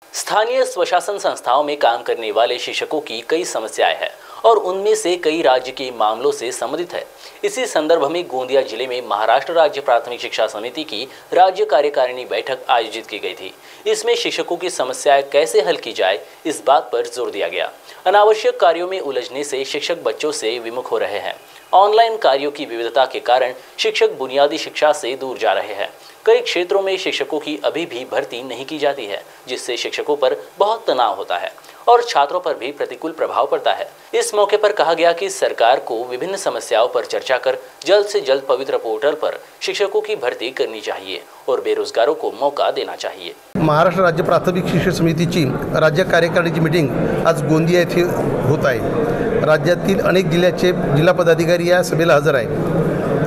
स्थानीय स्वशासन संस्थाओं में काम करने वाले शिक्षकों की कई समस्याएं हैं और उनमें से कई राज्य के मामलों से संबंधित है। इसी संदर्भ में गोंदिया जिले में महाराष्ट्र राज्य प्राथमिक शिक्षा समिति की राज्य कार्यकारिणी बैठक आयोजित की गई थी। इसमें शिक्षकों की समस्याएं कैसे हल की जाए, इस बात पर जोर दिया गया। अनावश्यक कार्यों में उलझने से शिक्षक बच्चों से विमुख हो रहे हैं। ऑनलाइन कार्यों की विविधता के कारण शिक्षक बुनियादी शिक्षा से दूर जा रहे हैं। कई क्षेत्रों में शिक्षकों की अभी भी भर्ती नहीं की जाती है, जिससे शिक्षकों पर बहुत तनाव होता है और छात्रों पर भी प्रतिकूल प्रभाव पड़ता है। इस मौके पर कहा गया कि सरकार को विभिन्न समस्याओं पर चर्चा कर जल्द से जल्द पवित्र पोर्टल पर शिक्षकों की भर्ती करनी चाहिए और बेरोजगारों को मौका देना चाहिए। महाराष्ट्र राज्य प्राथमिक शिक्षक समितीची राज्य कार्यकारिणीची मीटिंग आज गोंदिया येथे होत आहे। राज्यातील अनेक जिल्ह्याचे जिल्हा पदाधिकारी या सभेला हजर आहेत।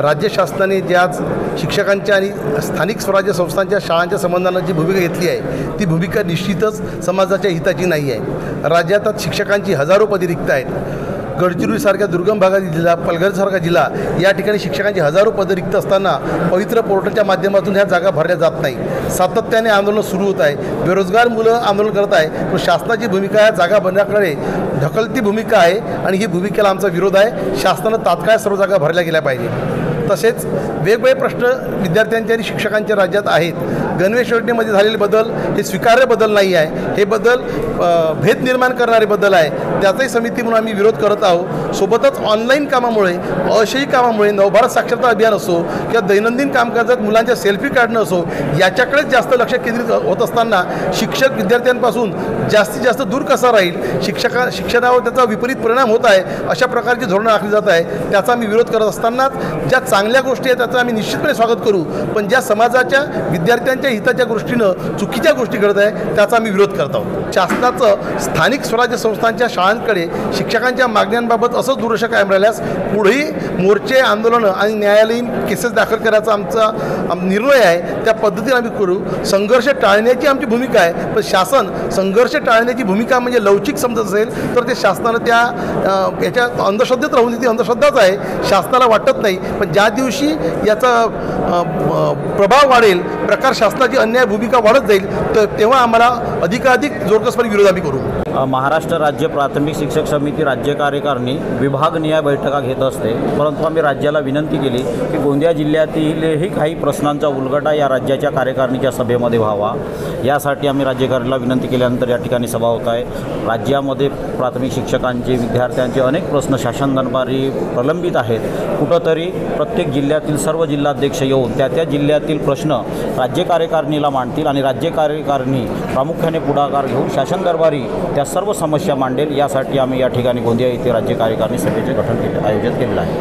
राज्य शासनाने जे आज शिक्षकांच्या आणि स्थानिक स्वराज्य संस्थांच्या शाळांच्या संबंधानं जी भूमिका घेतली आहे ती भूमिका निश्चितच समाजाच्या हिताची नाही आहे। राज्यात आज शिक्षकांची हजारो पदे रिक्त आहेत। गडचिरोलीसारख्या दुर्गम भागातील जिल्हा, पालघरसारखा जिल्हा या ठिकाणी शिक्षकांची हजारो पदे रिक्त असताना पवित्र पोर्टलच्या माध्यमातून ह्या जागा भरल्या जात नाही। सातत्याने आंदोलन सुरू होत आहे। बेरोजगार मुलं आंदोलन करत आहे, पण शासनाची भूमिका या जागा भरण्याकडे ढकलती भूमिका आहे आणि ही भूमिकेला आमचा विरोध आहे। शासनाने तात्काळ सर्व जागा भरल्या गेल्या पाहिजे। तसेच वेगवेगळे प्रश्न विद्यार्थ्यांचे आणि शिक्षकांच्या राज्यात आहेत। गणवेश योजनेमध्ये झालेले बदल हे स्वीकार्य बदल नाही आहे। हे बदल भेद निर्माण करणारे बदल आहे। त्याचाही समिती म्हणून आम्ही विरोध करत आहोत। सोबतच ऑनलाईन कामामुळे, अशयी कामामुळे नवभारत साक्षरता अभियान असो किंवा दैनंदिन कामकाजात मुलांच्या सेल्फी काढणं असो याच्याकडेच जास्त लक्ष केंद्रित होत असताना शिक्षक विद्यार्थ्यांपासून जास्तीत जास्त दूर कसा राहील, शिक्षणावर त्याचा विपरीत परिणाम होत आहे, अशा प्रकारची धोरणं आखली जात आहे। त्याचा आम्ही विरोध करत असतानाच ज्या चांगल्या गोष्टी आहेत त्याचं आम्ही निश्चितपणे स्वागत करू, पण ज्या समाजाच्या विद्यार्थ्यांच्या हिताच्या दृष्टीनं चुकीच्या गोष्टी घडत आहे त्याचा आम्ही विरोध करत आहोत। शासनाचं स्थानिक स्वराज्य संस्थांच्या शाळांकडे शिक्षकांच्या मागण्यांबाबत असंच दुर्लक्ष कायम राहिल्यास पुढेही मोर्चे, आंदोलनं आणि न्यायालयीन केसेस दाखल करायचा आमचा निर्णय आहे। त्या पद्धतीने आम्ही करू। संघर्ष टाळण्याची आमची भूमिका आहे, पण शासन संघर्ष टाळण्याची भूमिका म्हणजे लवचिक समजत असेल तर ते शासनानं त्या याच्या अंधश्रद्धेत राहून ती अंधश्रद्धाच आहे, शासनाला वाटत नाही। पण ज्या दिवशी याचा प्रभाव वाढेल, प्रकार शासनाची अन्याय भूमिका वाढत जाईल, तर तेव्हा आम्हाला अधिकाधिक जोरकसपणे विरोध आम्ही करू। महाराष्ट्र राज्य प्राथमिक शिक्षक समिती राज्य कार्यकारिणी विभागनिहाय बैठका घेत असते, परंतु आम्ही राज्याला विनंती केली की गोंदिया जिल्ह्यातीलही काही प्रश्नांचा उलगडा या राज्याच्या कार्यकारिणीच्या सभेमध्ये व्हावा। यासाठी आम्ही राज्यकारिणीला विनंती केल्यानंतर या ठिकाणी सभा होत आहे। राज्यामध्ये प्राथमिक शिक्षकांचे, विद्यार्थ्यांचे अनेक प्रश्न शासन दरबारी प्रलंबित आहेत। कुठंतरी प्रत्येक जिल्ह्यातील सर्व जिल्हाध्यक्ष येऊन त्या जिल्ह्यातील प्रश्न राज्य कार्यकारिणीला मांडतील आणि राज्य कार्यकारिणी प्रामुख्याने पुढाकार घेऊन शासन दरबारी त्या सर्व समस्या मांडेल। यासाठी आम्ही या ठिकाणी गोंदिया येथे राज्य कार्यकारिणी सभेचे आयोजित केलेलं आहे।